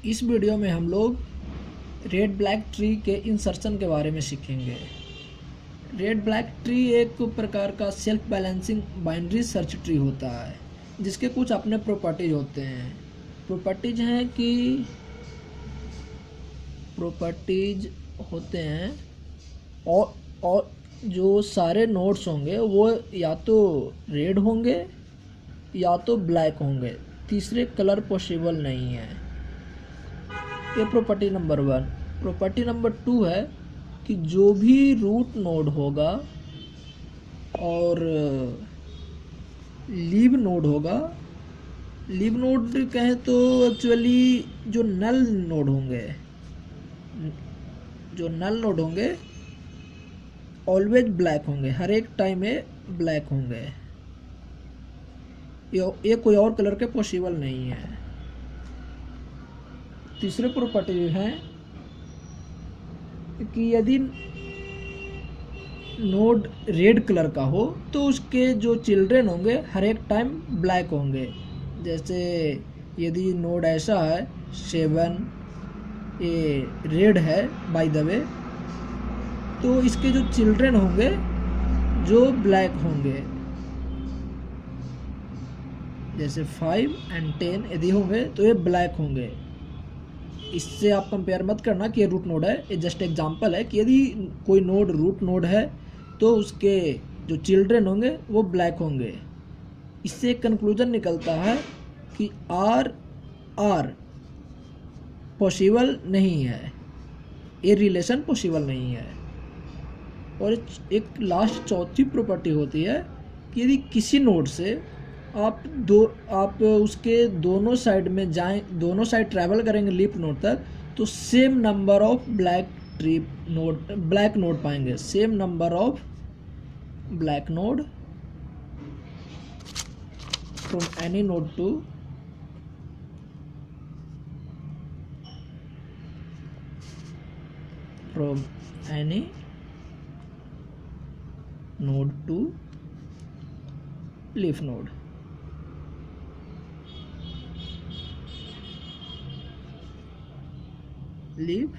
इस वीडियो में हम लोग रेड ब्लैक ट्री के इंसर्शन के बारे में सीखेंगे। रेड ब्लैक ट्री एक प्रकार का self balancing binary search tree होता है जिसके कुछ अपने प्रॉपर्टीज होते हैं। प्रॉपर्टीज हैं कि प्रॉपर्टीज होते हैं और जो सारे नोड्स होंगे वो या तो रेड होंगे या तो ब्लैक होंगे, तीसरे कलर पॉसिबल नहीं है। ये प्रॉपर्टी नंबर 1। प्रॉपर्टी नंबर 2 है कि जो भी रूट नोड होगा और लीव नोड होगा, लीव नोड कहें तो एक्चुअली जो नल नोड होंगे ऑलवेज ब्लैक होंगे, हर एक टाइम में ब्लैक होंगे। ये कोई और कलर के पॉसिबल नहीं है। तीसरे प्रॉपर्टी है कि यदि नोड रेड कलर का हो तो उसके जो चिल्ड्रन होंगे हर एक टाइम ब्लैक होंगे। जैसे यदि नोड ऐसा है 7, ये रेड है बाय द वे, तो इसके जो चिल्ड्रन होंगे जो ब्लैक होंगे। जैसे 5 और 10 यदि होंगे तो ये ब्लैक होंगे। इससे आप कंपेयर मत करना कि ये रूट नोड है, ये जस्ट एग्जांपल है कि यदि कोई नोड रूट नोड है तो उसके जो चिल्ड्रन होंगे वो ब्लैक होंगे। इससे एक कंक्लूजन निकलता है कि आर पॉसिबल नहीं है, ये रिलेशन पॉसिबल नहीं है। और एक लास्ट चौथी प्रॉपर्टी होती है कि यदि किसी नोड से आप उसके दोनों साइड में जाएं, दोनों साइड ट्रैवल करेंगे लीफ नोड तक, तो same number of black node पाएंगे। Same number of black node from any node to leaf node. Leaf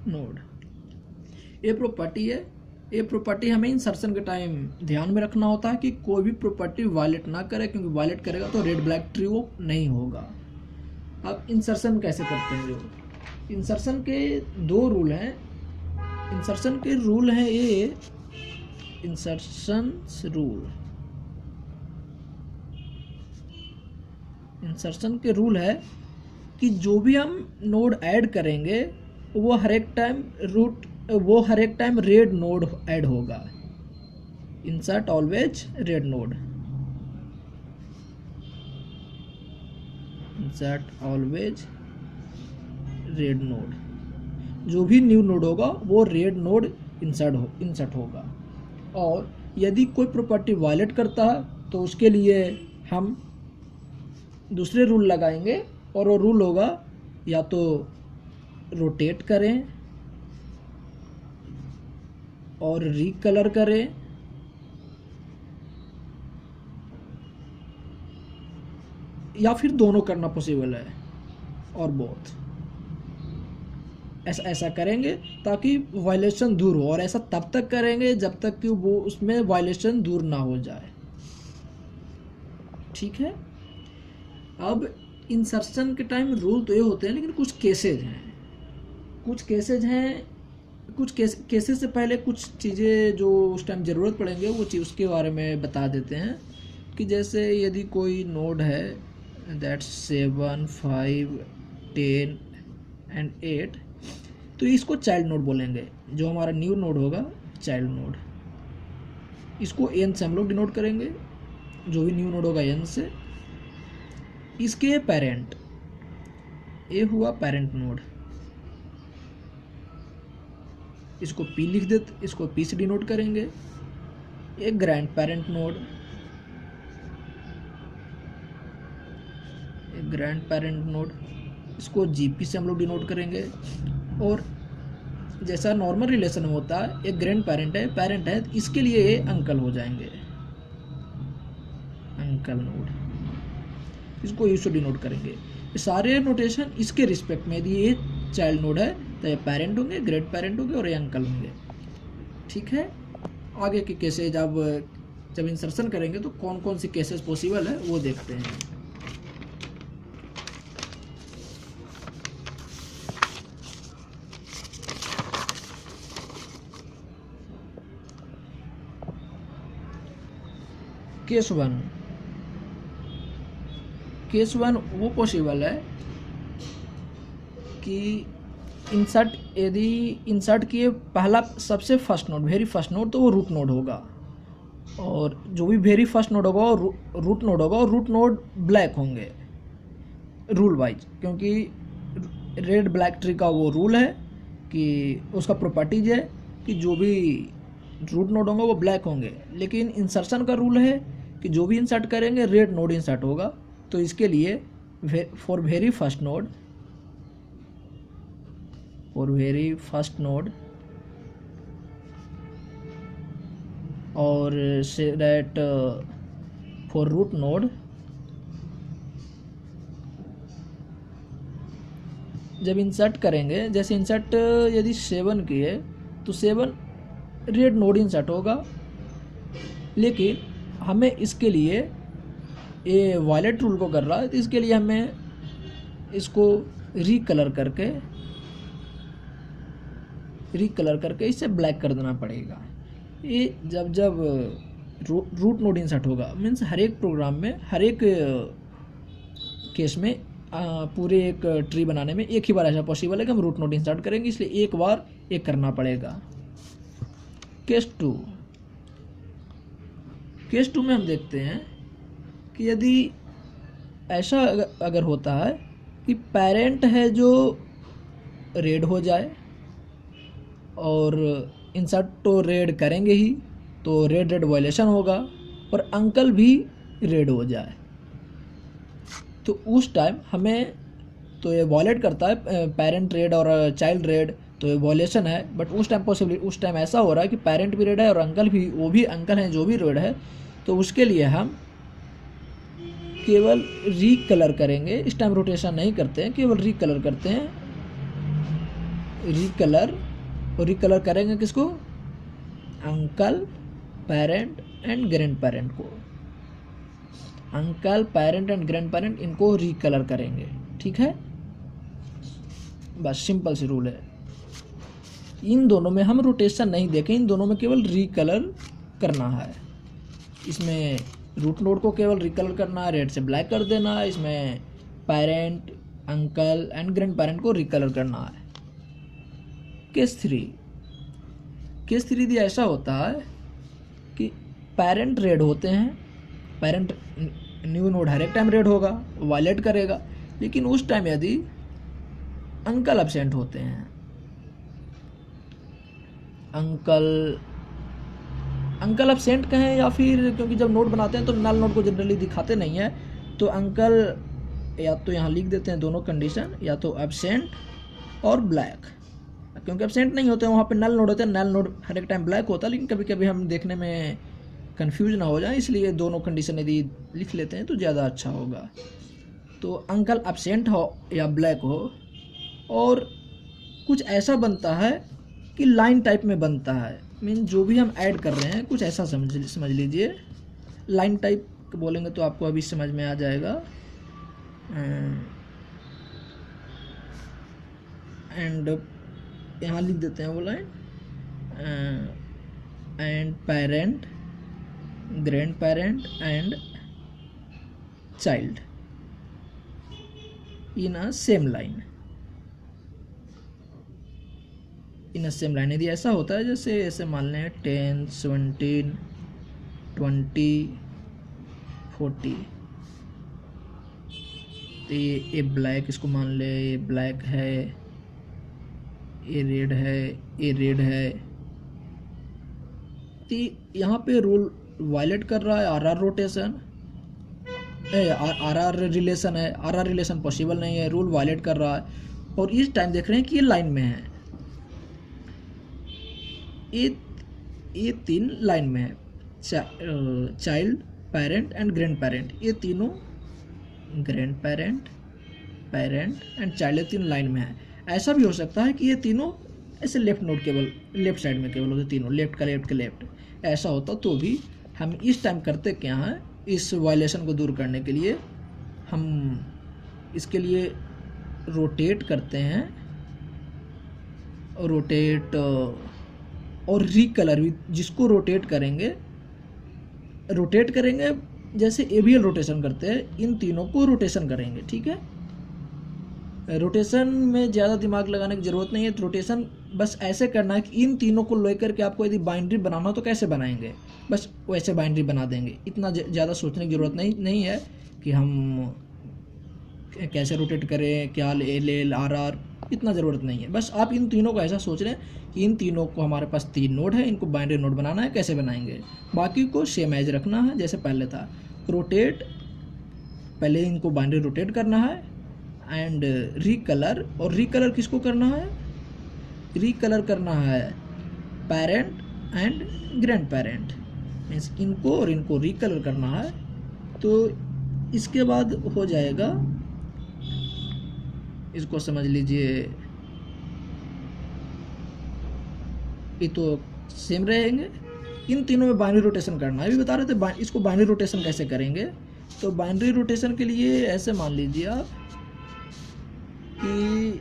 node ये प्रॉपर्टी है। ये प्रॉपर्टी हमें इंसर्शन के टाइम ध्यान में रखना होता है कि कोई भी प्रॉपर्टी वायलेट ना करे, क्योंकि वायलेट करेगा तो रेड ब्लैक ट्री वो नहीं होगा। अब इंसर्शन कैसे करते हैं? जो इंसर्शन के 2 रूल हैं। इंसर्शन के रूल हैं ये इंसर्शन के रूल है कि जो भी हम नोड ऐड करेंगे वो हर एक टाइम रेड नोड ऐड होगा। Insert always red node, insert always red node. जो भी न्यू नोड होगा वो रेड नोड इंसर्ट होगा। और यदि कोई प्रॉपर्टी वायलेट करता है तो उसके लिए हम दूसरे रूल लगाएंगे, और वो रूल होगा या तो रोटेट करें और रीकलर करें, या फिर दोनों करना पॉसिबल है, और बोथ। ऐसा करेंगे ताकि वायलेशन दूर हो, और ऐसा तब तक करेंगे जब तक कि वो उसमें वायलेशन दूर ना हो जाए। ठीक है। अब इंसर्शन के टाइम रूल तो ये होते हैं, लेकिन कुछ केसेज से पहले कुछ चीज़ें जो उस टाइम ज़रूरत पड़ेंगे वो चीज़ उसके बारे में बता देते हैं। कि जैसे यदि कोई नोड है दैट्स 7, 5, 10 और 8, तो इसको चाइल्ड नोड बोलेंगे। जो हमारा न्यू नोड होगा चाइल्ड नोड, इसको n से हम लोग डिनोट करेंगे। जो भी न्यू नोड होगा n से। इसके पेरेंट, ये हुआ पेरेंट नोड, इसको P लिख देते, इसको P से डिनोट करेंगे। एक ग्रैंड पेरेंट नोड, इसको GP से हम लोग डिनोट करेंगे। और जैसा नॉर्मल रिलेशन होता है, एक ग्रैंड पेरेंट है, इसके लिए ये अंकल हो जाएंगे, अंकल नोड, इसको U से डिनोट करेंगे। सारे नोटेशन इसके रिस्पेक्ट में, यदि ये चाइल्ड नोड है तो ये पेरेंट होंगे, ग्रेट पेरेंट होंगे और ये अंकल होंगे। ठीक है, आगे के केसेज अब जब इंसर्शन करेंगे तो कौन कौन सी केसेस पॉसिबल है वो देखते हैं। केस वन वो पॉसिबल है कि इंसर्ट, यदि इंसर्ट किए पहला सबसे first node, very first node, तो वो रूट नोड होगा, और जो भी वेरी फर्स्ट नोड होगा वो रूट नोड होगा, और रूट नोड ब्लैक होंगे रूल वाइज, क्योंकि रेड ब्लैक ट्री का वो रूल है कि उसका प्रॉपर्टीज है कि जो भी रूट नोड होंगे वो ब्लैक होंगे। लेकिन इंसर्शन का रूल है कि जो भी इंसर्ट करेंगे रेड नोड इंसर्ट होगा। तो इसके लिए फॉर वेरी फर्स्ट नोड, और say that for root node, जब इंसर्ट करेंगे, जैसे इंसर्ट यदि 7 किए तो 7 रेड नोड इंसर्ट होगा। लेकिन हमें इसके लिए, ये वायलेट रूल को कर रहा है, तो इसके लिए हमें इसको रीकलर करके इसे ब्लैक कर देना पड़ेगा। ये जब रूट नोड इंसर्ट होगा, मीन्स हर एक प्रोग्राम में, हर एक केस में, पूरे एक ट्री बनाने में एक ही बार ऐसा पॉसिबल है कि हम रूट नोड इंसर्ट करेंगे, इसलिए एक बार एक करना पड़ेगा। केस टू में हम देखते हैं कि यदि ऐसा अगर होता है कि पेरेंट है जो रेड हो जाए, और इंसर्ट तो रेड करेंगे ही, तो रेड वायलेशन होगा, और अंकल भी रेड हो जाए, तो उस टाइम हमें, तो ये वायलेट करता है, पेरेंट रेड और चाइल्ड रेड, तो ये वायलेशन है। बट उस टाइम ऐसा हो रहा है कि पेरेंट भी रेड है और अंकल भी, वो भी अंकल हैं जो भी रेड है, तो उसके लिए हम केवल रीकलर करेंगे। इस टाइम रोटेशन नहीं करते हैं, केवल रीकलर करते हैं। रीकलर करेंगे किसको? Uncle, parent and grandparent को। Uncle, parent and grandparent, इनको रीकलर करेंगे। ठीक है, बस सिंपल सी रूल है। इन दोनों में हम रोटेशन नहीं देखें, इन दोनों में केवल रीकलर करना है। इसमें रूट नोड को केवल रिकलर करना है, रेड से ब्लैक कर देना है। इसमें parent, uncle and grandparent को रिकलर करना है। केस थ्री ऐसा होता है कि पेरेंट रेड होते हैं, पेरेंट न्यू नोड हर एक टाइम रेड होगा, वायलेट करेगा, लेकिन उस टाइम यदि अंकल एब्सेंट होते हैं, अंकल एब्सेंट कहें या फिर, क्योंकि जब नोड बनाते हैं तो नल नोड को जनरली दिखाते नहीं है, तो अंकल या तो यहाँ लिख देते हैं दोनों कंडीशन, या तो एब्सेंट और ब्लैक। क्योंकि एब्सेंट नहीं होते हैं वहाँ पे नल नोड होते हैं, नल नोड हर एक टाइम ब्लैक होता है, लेकिन कभी कभी हम देखने में कंफ्यूज ना हो जाए, इसलिए दोनों कंडीशन यदि लिख लेते हैं तो ज़्यादा अच्छा होगा। तो अंकल एब्सेंट हो या ब्लैक हो, और कुछ ऐसा बनता है कि लाइन टाइप में बनता है, मीन जो भी हम ऐड कर रहे हैं कुछ ऐसा समझ लीजिए। लाइन टाइप बोलेंगे तो आपको अभी समझ में आ जाएगा। एंड यहाँ लिख देते हैं वो line, and parent, grand parent and child in a same line. यदि ऐसा होता है, जैसे ऐसे मान लें 10, 17, 20, 40, तो ये ब्लैक, इसको मान ले ये ब्लैक है, ये रेड है, ये रेड है, तो यहाँ पे रूल वायलेट कर रहा है आरआर रोटेशन, आरआर रिलेशन है, आरआर रिलेशन पॉसिबल नहीं है, रूल वायलेट कर रहा है। और इस टाइम देख रहे हैं कि ये लाइन में है, ये तीन लाइन में है, child, parent and grand parent, ये तीनों grand parent parent and child, तीन लाइन में है। ऐसा भी हो सकता है कि ये तीनों ऐसे लेफ्ट नोड केवल लेफ्ट साइड में केवल होते, तीनों लेफ्ट का लेफ्ट के लेफ्ट, ऐसा होता तो भी हम इस टाइम करते क्या है, इस वायलेशन को दूर करने के लिए हम इसके लिए रोटेट करते हैं, रोटेट और रिकलर भी, जिसको रोटेट करेंगे जैसे एबीएल रोटेशन करते हैं, इन तीनों को रोटेशन करेंगे। ठीक है, रोटेशन में ज़्यादा दिमाग लगाने की ज़रूरत नहीं है। रोटेशन बस ऐसे करना है कि इन तीनों को लेकर के आपको यदि बाइंड्री बनाना हो तो कैसे बनाएंगे, बस वैसे बाइंड्री बना देंगे। इतना ज़्यादा सोचने की ज़रूरत नहीं है कि हम कैसे रोटेट करें, क्या एल आर आर, इतना ज़रूरत नहीं है। बस आप इन तीनों को ऐसा सोच रहे हैं कि इन तीनों को, हमारे पास तीन नोड है, इनको बाइनरी नोड बनाना है, कैसे बनाएंगे, बाकी को सेम एज रखना है जैसे पहले था। रोटेट, पहले इनको बाइनरी रोटेट करना है एंड रिकलर, और रिकलर किसको करना है, रिकलर करना है parent and grand parent, means इनको और इनको रिकलर करना है। तो इसके बाद हो जाएगा, इसको समझ लीजिए, ये तो सेम रहेंगे। इन तीनों में बाइनरी रोटेशन करना है, अभी बता रहे थे इसको बाइनरी रोटेशन कैसे करेंगे। तो बाइनरी रोटेशन के लिए ऐसे मान लीजिए आप कि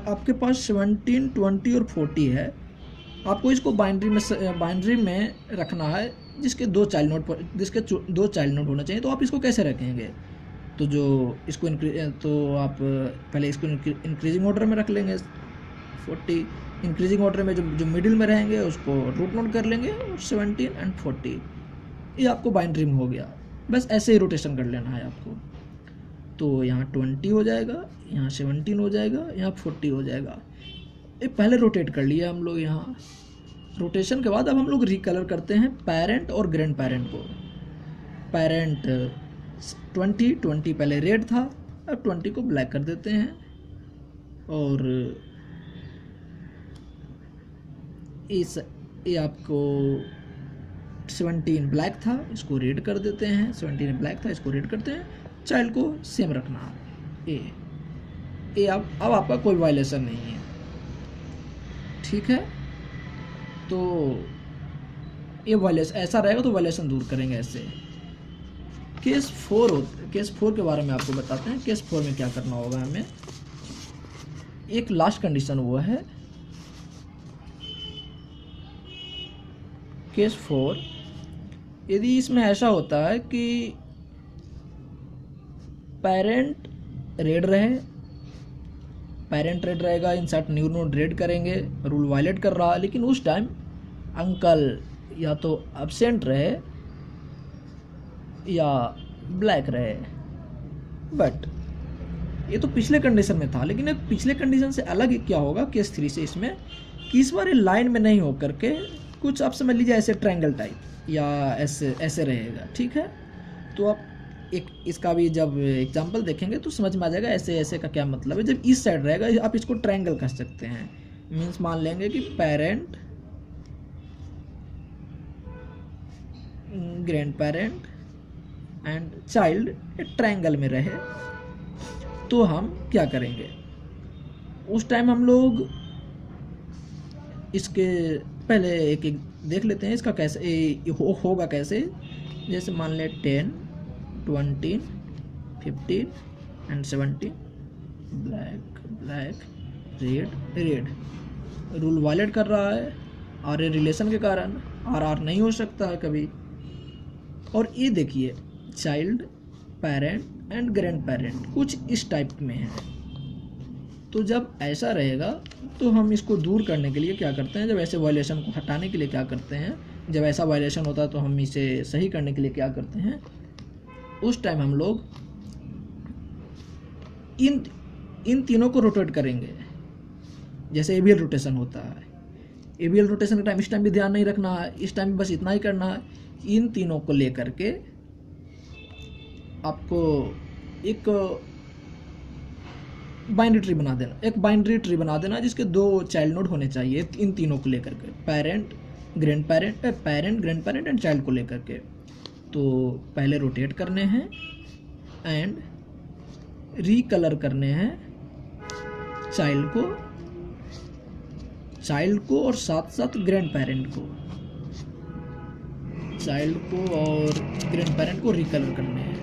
आपके पास 17, 20 और 40 है। आपको इसको बाइनरी में रखना है जिसके दो चाइल्ड नोड होना चाहिए। तो आप इसको कैसे रखेंगे, तो जो इसको तो आप पहले इसको इंक्रीजिंग ऑर्डर में रख लेंगे 40, इंक्रीजिंग ऑर्डर में जो मिडिल में रहेंगे उसको रूट नोट कर लेंगे, और 17 एंड 40 ये आपको बाइनरी में हो गया। बस ऐसे ही रोटेशन कर लेना है आपको। तो यहाँ 20 हो जाएगा, यहाँ 17 हो जाएगा, यहाँ 40 हो जाएगा। ये पहले रोटेट कर लिया हम लोग। यहाँ रोटेशन के बाद अब हम लोग रिकलर करते हैं पेरेंट और ग्रैंड पेरेंट को। पेरेंट 20 पहले रेड था, अब 20 को ब्लैक कर देते हैं, और ये आपको 17 ब्लैक था, इसको रेड कर देते हैं, 17 ब्लैक था, इसको रेड करते हैं। चाइल्ड को सेम रखना है, ये अब आपका कोई वायलेशन नहीं है। ठीक है, तो ये वायलेशन ऐसा रहेगा तो वायलेशन दूर करेंगे ऐसे। केस 4 के बारे में आपको बताते हैं। केस 4 में क्या करना होगा हमें, एक लास्ट कंडीशन वो है केस 4, यदि इसमें ऐसा होता है कि पेरेंट रेड रहेगा, इंसर्ट न्यू नोड रेड करेंगे, रूल वायलेट कर रहा है, लेकिन उस टाइम अंकल या तो एब्सेंट रहे या ब्लैक रहे। बट ये तो पिछले कंडीशन में था, लेकिन एक पिछले कंडीशन से अलग क्या होगा केस 3 से इसमें, कि इस बार लाइन में नहीं हो करके कुछ आप समझ लीजिए ऐसे ट्रायंगल टाइप या ऐसे रहेगा। ठीक है, तो आप एक इसका भी जब एग्जांपल देखेंगे तो समझ में आ जाएगा ऐसे का क्या मतलब है। जब इस साइड रहेगा आप इसको ट्रायंगल कह सकते हैं, मीन्स मान लेंगे कि parent, grand parent and child एक ट्रायंगल में रहे। तो हम क्या करेंगे, उस टाइम हम लोग इसके पहले एक देख लेते हैं इसका कैसे होगा कैसे। जैसे मान ले 10, 20, 15 and 17, black red, rule violate कर रहा है आर ए रिलेशन के कारण, आर नहीं हो सकता है कभी। और ये देखिए child, parent and grand parent कुछ इस टाइप में है। तो जब ऐसा रहेगा तो हम इसको दूर करने के लिए क्या करते हैं, जब ऐसे वायलेशन को हटाने के लिए क्या करते हैं, जब ऐसा वायलेशन होता है तो हम इसे सही करने के लिए क्या करते हैं, उस टाइम हम लोग इन तीनों को रोटेट करेंगे जैसे एबीएल रोटेशन होता है। एबीएल रोटेशन के टाइम इस टाइम भी ध्यान नहीं रखना है, इस टाइम बस इतना ही करना है, इन तीनों को लेकर के आपको एक बाइनरी ट्री बना देना, जिसके दो चाइल्ड नोड होने चाहिए इन तीनों को लेकर के, parent grand parent and child को लेकर के। तो पहले रोटेट करने हैं एंड रिकलर करने हैं चाइल्ड को और साथ साथ ग्रैंड पेरेंट को, चाइल्ड को और ग्रैंड पेरेंट को रिकलर करने हैं।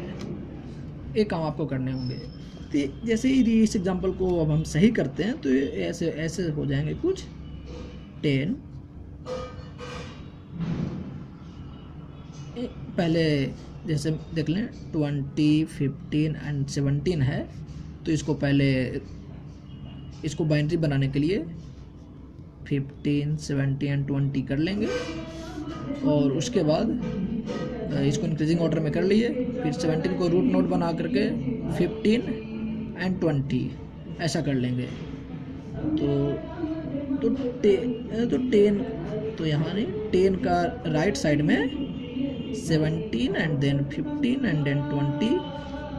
ये काम आपको करने होंगे। तो जैसे ही इस एग्जांपल को अब हम सही करते हैं तो ऐसे ऐसे हो जाएंगे कुछ 10, पहले जैसे देख लें 20, 15 एंड 17 है, तो इसको पहले इसको बाइनरी बनाने के लिए 15, 17 एंड 20 कर लेंगे और उसके बाद इसको इंक्रीजिंग ऑर्डर में कर लिए, फिर 17 को रूट नोड बना करके 15 एंड 20 ऐसा कर लेंगे। तो 10 तो यहाँ नहीं, 10 का राइट साइड में 17 एंड देन 15 एंड देन 20,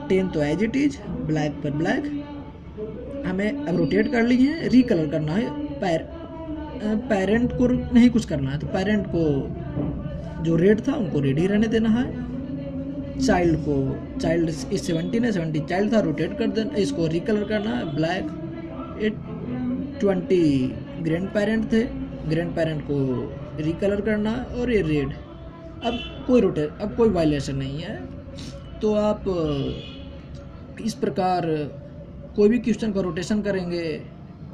10 तो एज इट इज ब्लैक पर ब्लैक। हमें अब रोटेट कर लिए हैं, रिकलर करना है, पेरेंट को नहीं कुछ करना है, तो पेरेंट को जो रेड था उनको रेड ही रहने देना है, चाइल्ड इस 17 है, 17 चाइल्ड था, रोटेट कर देना, इसको रिकलर करना है ब्लैक। 20 ग्रैंड पेरेंट थे, ग्रैंड पेरेंट को रिकलर करना है और ये रेड। अब कोई वायलेशन नहीं है। तो आप इस प्रकार कोई भी क्वेश्चन का रोटेशन करेंगे,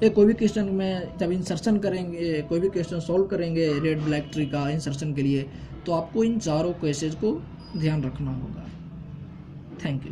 कोई भी क्वेश्चन में जब इंसर्शन करेंगे, कोई भी क्वेश्चन सॉल्व करेंगे रेड ब्लैक ट्री का इंसर्शन के लिए, तो आपको इन चारों केसेस को ध्यान रखना होगा। Thank you.